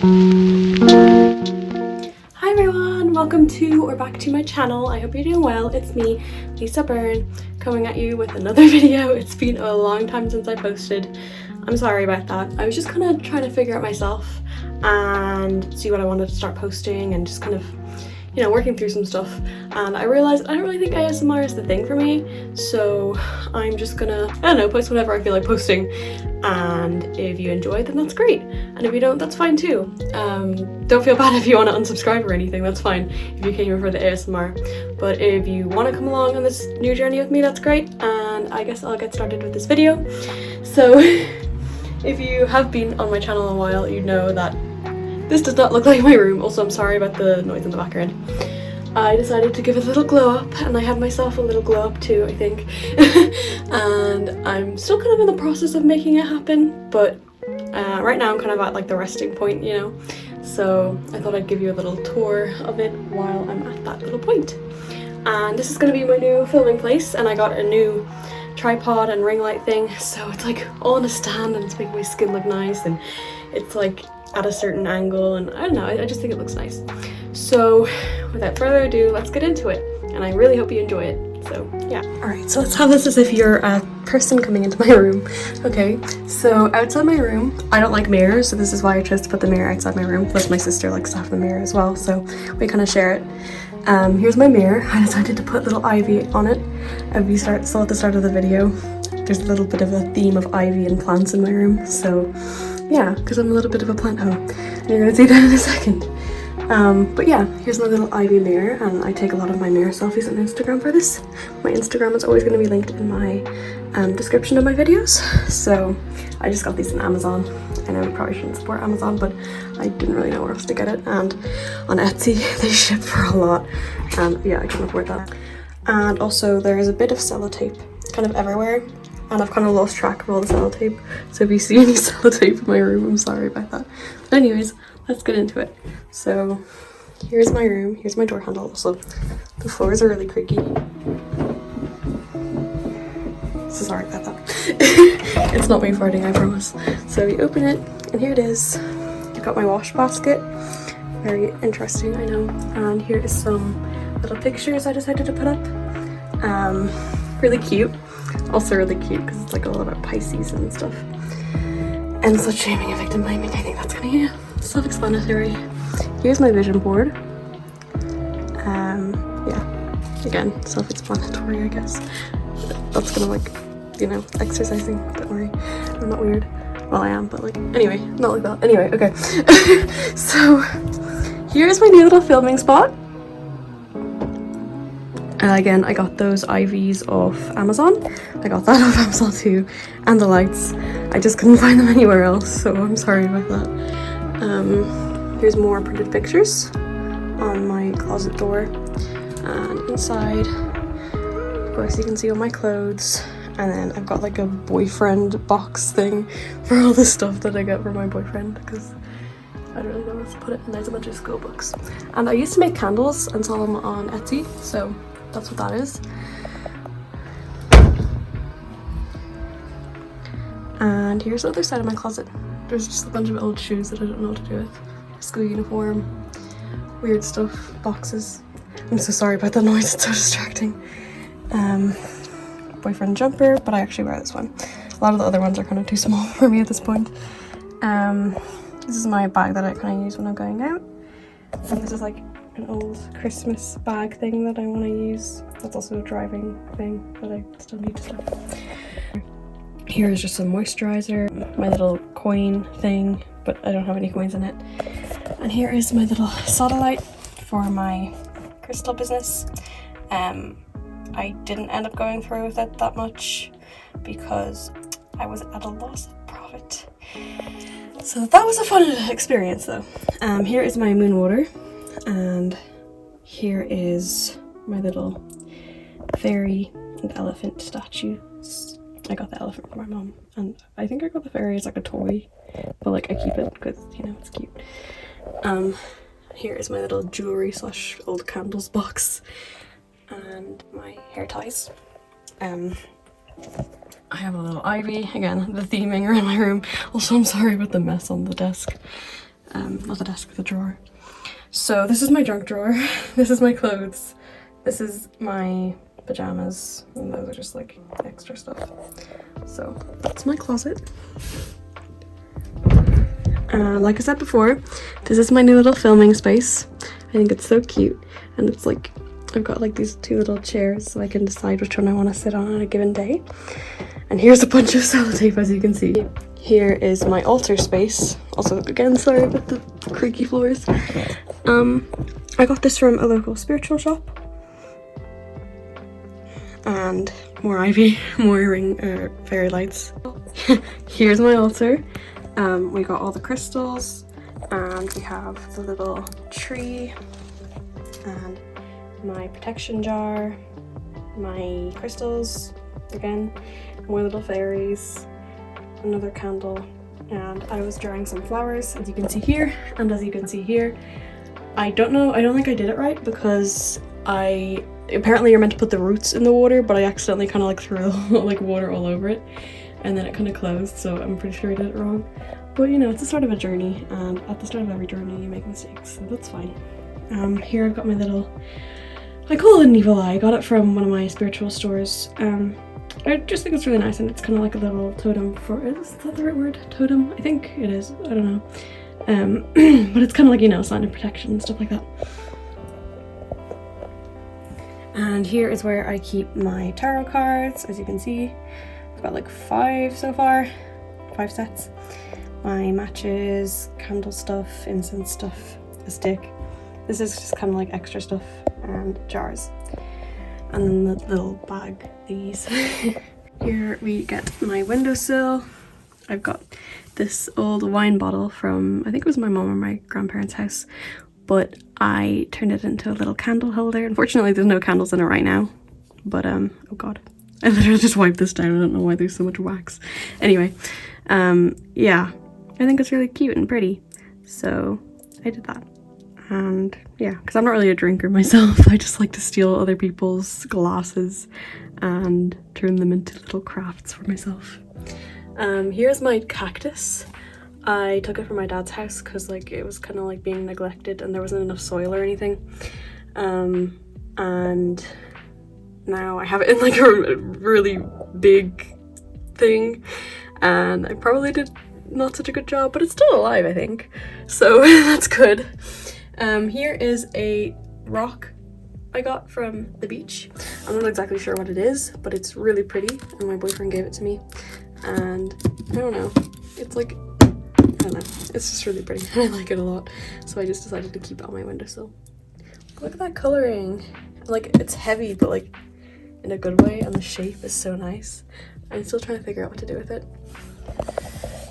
Hi everyone, welcome to or back to my channel. I hope you're doing well. It's me, Lisa Byrne, coming at you with another video. It's been a long time since I posted. I'm sorry about that. I was just kind of trying to figure out myself and see what I wanted to start posting and just kind of, you know, working through some stuff, and I realized I don't really think ASMR is the thing for me, so I'm just gonna, I don't know, post whatever I feel like posting, and if you enjoy then that's great, and if you don't, that's fine too. Don't feel bad if you want to unsubscribe or anything, that's fine if you came here for the ASMR, but if you want to come along on this new journey with me, that's great, and I guess I'll get started with this video. So if you have been on my channel a while, you know that this does not look like my room. Also, I'm sorry about the noise in the background. I decided to give it a little glow up, and I had myself a little glow up too, I think. And I'm still kind of in the process of making it happen, but right now I'm kind of at like the resting point, you know? So I thought I'd give you a little tour of it while I'm at that little point. And this is going to be my new filming place, and I got a new tripod and ring light thing, so it's like all on a stand and it's making my skin look nice, and it's like at a certain angle, and I don't know, I just think it looks nice. So without further ado, let's get into it, and I really hope you enjoy it. So yeah. Alright, so let's have this as if you're a person coming into my room. Okay, so outside my room, I don't like mirrors, so this is why I chose to put the mirror outside my room, plus my sister likes to have the mirror as well, so we kind of share it. Here's my mirror. I decided to put little ivy on it. If you saw at the start of the video, there's a little bit of a theme of ivy and plants in my room, so yeah, because I'm a little bit of a plant hoe, and you're gonna see that in a second. But yeah, here's my little ivy mirror, and I take a lot of my mirror selfies on Instagram for this. My Instagram is always going to be linked in my description of my videos. So I just got these on Amazon. I know we probably shouldn't support Amazon, but I didn't really know where else to get it, and on Etsy they ship for a lot, and yeah, I couldn't afford that. And also there is a bit of sellotape kind of everywhere, and I've kind of lost track of all the sellotape, so if you see any sellotape in my room, I'm sorry about that. But anyways, let's get into it. So here's my room, here's my door handle. Also, the floors are really creaky, so sorry about that. It's not me farting, I promise. So you open it, and here it is. I've got my wash basket, very interesting, I know, and here is some little pictures I decided to put up. Really cute. Also really cute because it's like all about Pisces and stuff. And slut shaming and victim blaming, I think that's kind of self-explanatory. Here's my vision board. Yeah, again, self-explanatory, I guess. That's gonna, like, you know, exercising, don't worry, I'm not weird. Well, I am, but like, anyway, not like that. Anyway, okay. So here's my new little filming spot. Again, I got those IVs off Amazon. I got that off Amazon too, and the lights. I just couldn't find them anywhere else, so I'm sorry about that. Here's more printed pictures on my closet door, and inside, of course, you can see all my clothes. And then I've got like a boyfriend box thing for all the stuff that I get for my boyfriend, because I don't really know where to put it. And there's a bunch of school books. And I used to make candles and sell them on Etsy, so that's what that is. And here's the other side of my closet. There's just a bunch of old shoes that I don't know what to do with. School uniform, weird stuff, boxes. I'm so sorry about the noise, it's so distracting. Boyfriend jumper, but I actually wear this one. A lot of the other ones are kind of too small for me at this point. This is my bag that I kind of use when I'm going out. And this is like an old Christmas bag thing that I want to use. That's also a driving thing that I still need to stuff. Here is just some moisturizer, my little coin thing, but I don't have any coins in it. And here is my little sodalite for my crystal business. I didn't end up going through with it that much because I was at a loss of profit. So that was a fun experience though. Here is my moon water, and here is my little fairy and elephant statues. I got the elephant from my mom, and I think I got the fairy as like a toy, but like I keep it because, you know, it's cute. Here is my little jewelry slash old candles box, and my hair ties. I have a little ivy, again, the theming around my room. Also, I'm sorry about the mess on the desk. Not the desk, the drawer. So this is my junk drawer. This is my clothes. This is my pajamas, and those are just like extra stuff. So that's my closet. Like I said before, this is my new little filming space. I think it's so cute, and it's like I've got like these two little chairs so I can decide which one I want to sit on a given day. And here's a bunch of sellotape, as you can see. Here is my altar space. Also, again, sorry about the creaky floors. I got this from a local spiritual shop. And more ivy, more fairy lights. Here's my altar. We got all the crystals, and we have the little tree, and my protection jar, my crystals, again, more little fairies, another candle, and I was drawing some flowers, as you can see here, and as you can see here. I don't think I did it right, because apparently you're meant to put the roots in the water, but I accidentally kind of like threw like water all over it, and then it kind of closed, so I'm pretty sure I did it wrong. But you know, it's the start of a journey, and at the start of every journey you make mistakes, so that's fine. Here I've got my little, I call it an evil eye. I got it from one of my spiritual stores. I just think it's really nice, and it's kind of like a little totem for, is that the right word? Totem? I think it is, I don't know. But it's kind of like, you know, a sign of protection and stuff like that. And here is where I keep my tarot cards, as you can see. I've got like 5 so far, 5 sets. My matches, candle stuff, incense stuff, a stick. This is just kind of like extra stuff, and jars. And then the little bag thingies. Here we get my windowsill. I've got this old wine bottle from, I think it was my mom or my grandparents' house, but I turned it into a little candle holder. Unfortunately, there's no candles in it right now, but oh god, I literally just wiped this down. I don't know why there's so much wax. Anyway, yeah, I think it's really cute and pretty, so I did that. And yeah, because I'm not really a drinker myself, I just like to steal other people's glasses and turn them into little crafts for myself. Here's my cactus. I took it from my dad's house because like it was kind of like being neglected and there wasn't enough soil or anything. And now I have it in like a really big thing, and I probably did not such a good job, but it's still alive, I think, so that's good. Here is a rock I got from the beach. I'm not exactly sure what it is, but it's really pretty, and my boyfriend gave it to me, and I don't know, it's like, I don't know, it's just really pretty and I like it a lot, so I just decided to keep it on my windowsill. Look at that coloring, like it's heavy but like in a good way, and the shape is so nice. I'm still trying to figure out what to do with it.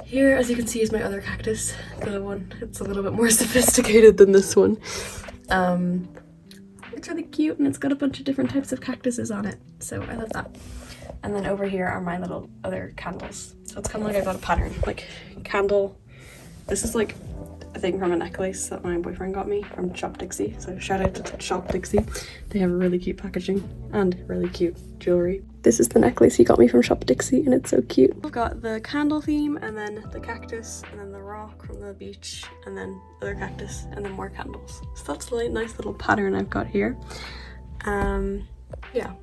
Here, as you can see, is my other cactus, the one, it's a little bit more sophisticated than this one. It's really cute, and it's got a bunch of different types of cactuses on it, so I love that. And then over here are my little other candles. So it's kind of like I got a pattern, like candle. This is like a thing from a necklace that my boyfriend got me from Shop Dixie. So shout out to Shop Dixie. They have really cute packaging and really cute jewelry. This is the necklace he got me from Shop Dixie, and it's so cute. I've got the candle theme, and then the cactus, and then the rock from the beach, and then other cactus, and then more candles. So that's a nice little pattern I've got here. Yeah,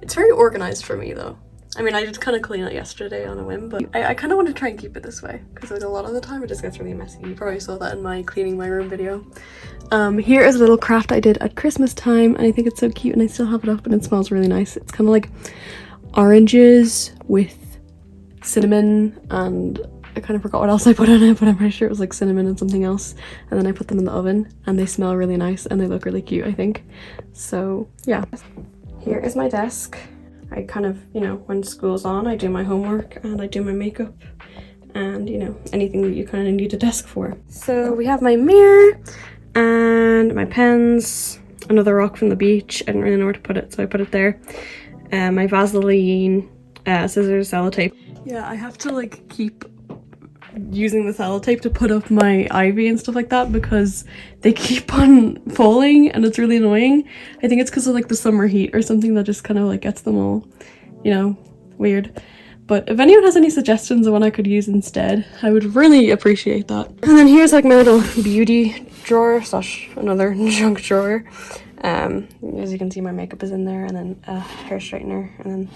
it's very organized for me though. I mean, I did kind of clean it yesterday on a whim, but I kind of want to try and keep it this way, because like a lot of the time it just gets really messy. You probably saw that in my cleaning my room video. Here is a little craft I did at Christmas time, and I think it's so cute, and I still have it up, and it smells really nice. It's kind of like oranges with cinnamon, and I kind of forgot what else I put on it, but I'm pretty sure it was like cinnamon and something else, and then I put them in the oven, and they smell really nice, and they look really cute, I think. So yeah. Here is my desk. I kind of, you know, when school's on, I do my homework and I do my makeup and, you know, anything that you kind of need a desk for. So we have my mirror and my pens, another rock from the beach. I didn't really know where to put it, so I put it there. My Vaseline, scissors, sellotape. Yeah, I have to like keep using the sellotape to put up my ivy and stuff like that because they keep on falling and it's really annoying. I think it's because of like the summer heat or something that just kind of like gets them all, you know, weird. But if anyone has any suggestions of what I could use instead, I would really appreciate that. And then here's like my little beauty drawer slash another junk drawer. As you can see, my makeup is in there, and then a hair straightener, and then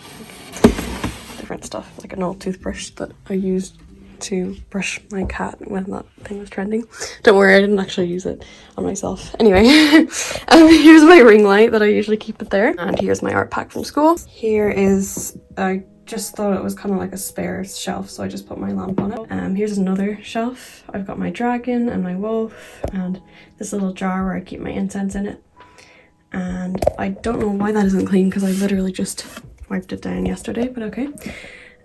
different stuff, like an old toothbrush that I used to brush my cat when that thing was trending. Don't worry, I didn't actually use it on myself. Anyway, here's my ring light that I usually keep it there, and here's my art pack from school. Here is, I just thought it was kind of like a spare shelf, so I just put my lamp on it. Here's another shelf. I've got my dragon and my wolf, and this little jar where I keep my incense in it. And I don't know why that isn't clean, because I literally just wiped it down yesterday, but okay.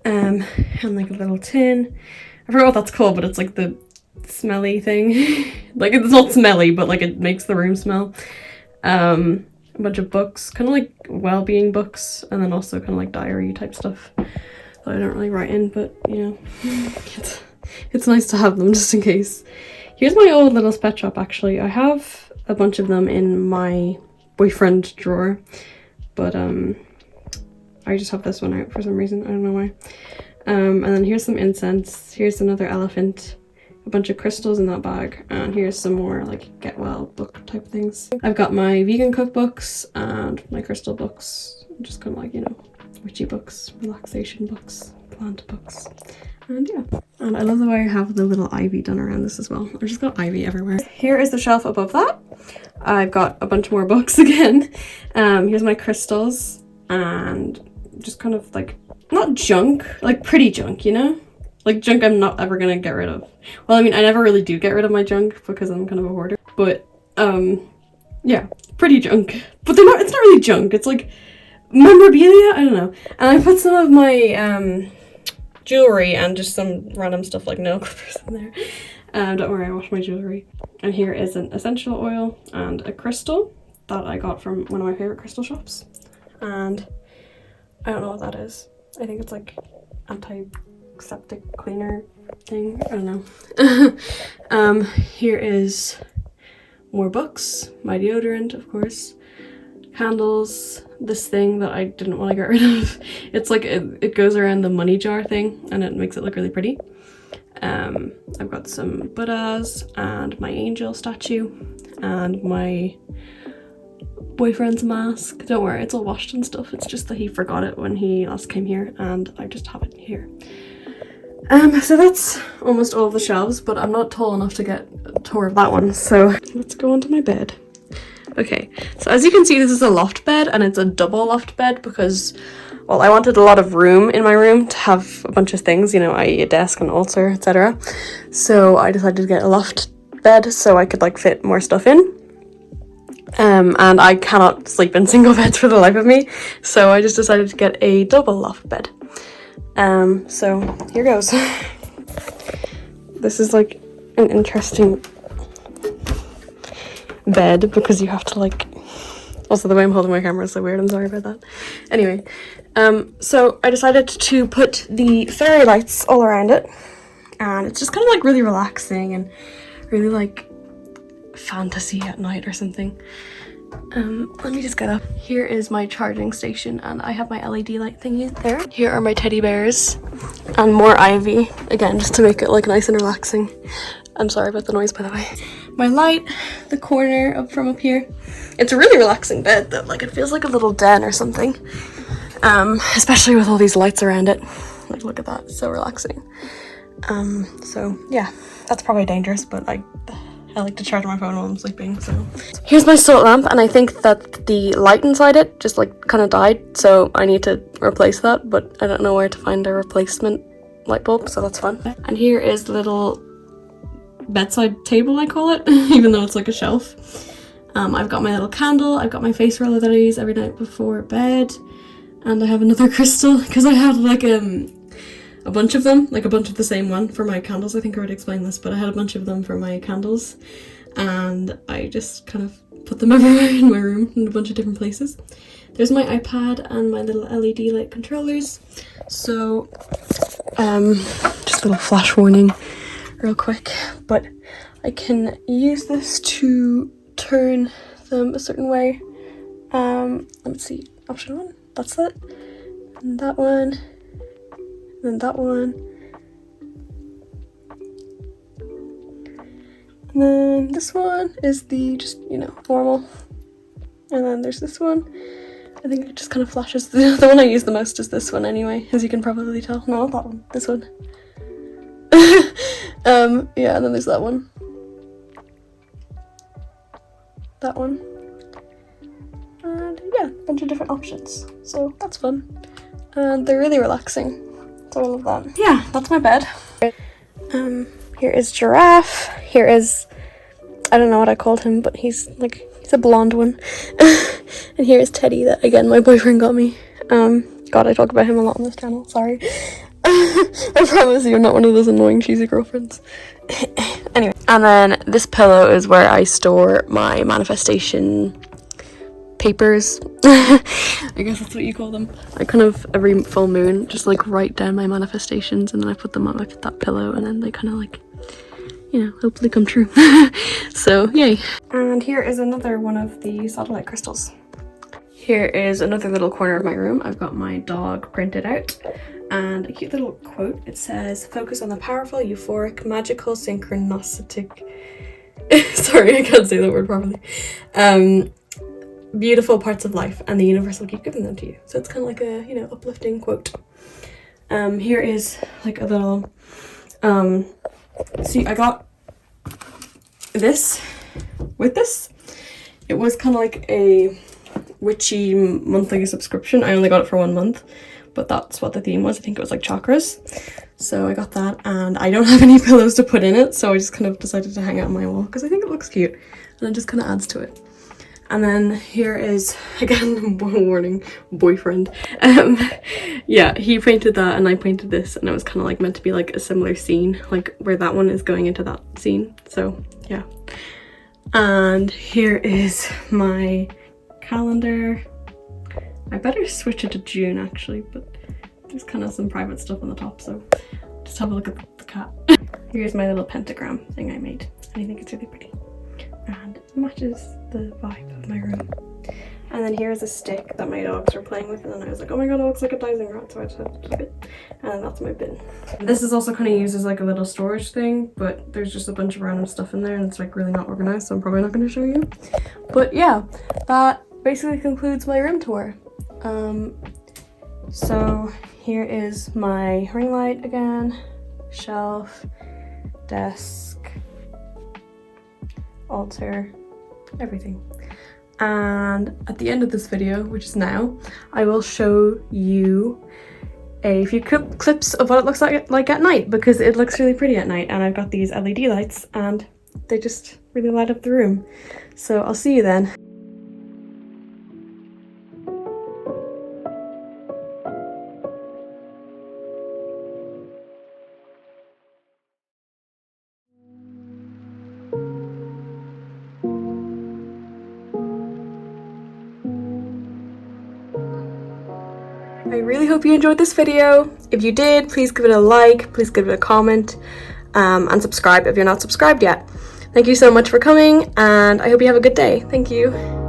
And like a little tin. I forgot what that's called, but it's like the smelly thing. Like, it's not smelly, but like it makes the room smell. A bunch of books, kind of like well-being books, and then also kind of like diary type stuff that I don't really write in, but you know, it's nice to have them just in case. Here's my old little pet shop. Actually, I have a bunch of them in my boyfriend drawer, but I just have this one out for some reason, I don't know why. And then here's some incense, here's another elephant, a bunch of crystals in that bag, and here's some more like get well book type things. I've got my vegan cookbooks and my crystal books, just kind of like, you know, witchy books, relaxation books, plant books, and yeah. And I love the way I have the little ivy done around this as well. I've just got ivy everywhere. Here is the shelf above that. I've got a bunch more books again. Here's my crystals, and just kind of like, not junk, like pretty junk, you know? Like junk I'm not ever gonna get rid of. Well, I mean, I never really do get rid of my junk because I'm kind of a hoarder. But, yeah, pretty junk. But they're not, it's not really junk, it's like memorabilia? I don't know. And I put some of my, jewelry and just some random stuff like nail clippers in there. Don't worry, I washed my jewelry. And here is an essential oil and a crystal that I got from one of my favorite crystal shops. And I don't know what that is. I think it's like antiseptic cleaner thing. I don't know. Here is more books, my deodorant, of course, candles, this thing that I didn't want to get rid of. It's like it goes around the money jar thing and it makes it look really pretty. I've got some Buddhas and my angel statue and my boyfriend's mask. Don't worry, it's all washed and stuff. It's just that he forgot it when he last came here and I just have it here. So that's almost all of the shelves, but I'm not tall enough to get a tour of that one, so let's go onto my bed. Okay, so as you can see, this is a loft bed, and it's a double loft bed because, well, I wanted a lot of room in my room to have a bunch of things, you know, i.e. a desk, an altar, etc. So I decided to get a loft bed so I could like fit more stuff in. And I cannot sleep in single beds for the life of me, so I just decided to get a double loft bed. So here goes. This is like an interesting bed because you have to like, also the way I'm holding my camera is so weird, I'm sorry about that. Anyway, so I decided to put the fairy lights all around it, and it's just kind of like really relaxing and really like fantasy at night or something. Let me just get up. Here is my charging station, and I have my LED light thingy there. Here are my teddy bears and more ivy, again just to make it like nice and relaxing. I'm sorry about the noise, by the way. My light, the corner up from up here. It's a really relaxing bed though, like it feels like a little den or something. Especially with all these lights around it. Like look at that, it's so relaxing. So yeah, that's probably dangerous, but I like to charge my phone while I'm sleeping, so. Here's my soot lamp, and I think that the light inside it just like kind of died, so I need to replace that, but I don't know where to find a replacement light bulb, so that's fun. And here is the little bedside table, I call it, even though it's like a shelf. I've got my little candle, I've got my face roller that I use every night before bed, and I have another crystal, because I have like a bunch of them, like a bunch of the same one for my candles. I think I already explained this, but I had a bunch of them for my candles, and I just kind of put them everywhere in my room in a bunch of different places. There's my iPad and my little LED light controllers. So, just a little flash warning real quick, but I can use this to turn them a certain way. Let's see, option 1, that's it, and that one, and then that one. And then this one is the just, you know, normal. And then there's this one. I think it just kind of flashes. The one I use the most is this one anyway, as you can probably tell. No, not that one. This one. Yeah, and then there's that one. That one. And yeah, a bunch of different options. So that's fun. And they're really relaxing. So I love that. Yeah, that's my bed. Here is Giraffe. Here is, I don't know what I called him, but he's a blonde one. And here is Teddy, that again my boyfriend got me. God, I talk about him a lot on this channel, sorry. I promise you I'm not one of those annoying cheesy girlfriends. Anyway, and then this pillow is where I store my manifestation papers. I guess that's what you call them. I kind of every full moon just like write down my manifestations, and then I put them on that pillow, and then they kind of like, you know, hopefully come true. So yay. And here is another one of the satellite crystals. Here is another little corner of my room. I've got my dog printed out and a cute little quote. It says, "Focus on the powerful, euphoric, magical, synchronistic," sorry, I can't say that word properly, beautiful parts of life, and the universe will keep giving them to you. So it's kind of like a, you know, uplifting quote. Here is like a little, see, I got this with this. It was kind of like a witchy monthly subscription. I only got it for 1 month, but that's what the theme was. I think it was like chakras. So I got that, and I don't have any pillows to put in it, so I just kind of decided to hang it on my wall because I think it looks cute and it just kind of adds to it. And then here is, again, warning, boyfriend. Yeah, he painted that and I painted this, and it was kind of like meant to be like a similar scene, like where that one is going into that scene. So yeah. And here is my calendar. I better switch it to June actually, but there's kind of some private stuff on the top, so just have a look at the cat. Here's my little pentagram thing I made, and I think it's really pretty. And it matches the vibe of my room. And then here's a stick that my dogs were playing with, and then I was like, oh my god, it looks like a dowsing rod, so I just had to keep it. And that's my bin. This is also kind of used as like a little storage thing, but there's just a bunch of random stuff in there and it's like really not organized, so I'm probably not going to show you. But yeah, that basically concludes my room tour. So here is my ring light again, shelf, desk, altar, everything. And at the end of this video, which is now, I will show you a few clips of what it looks like at night, because it looks really pretty at night, and I've got these LED lights and they just really light up the room. So I'll see you then. I really hope you enjoyed this video. If you did, please give it a like, please give it a comment, and subscribe if you're not subscribed yet. Thank you so much for coming, and I hope you have a good day. Thank you.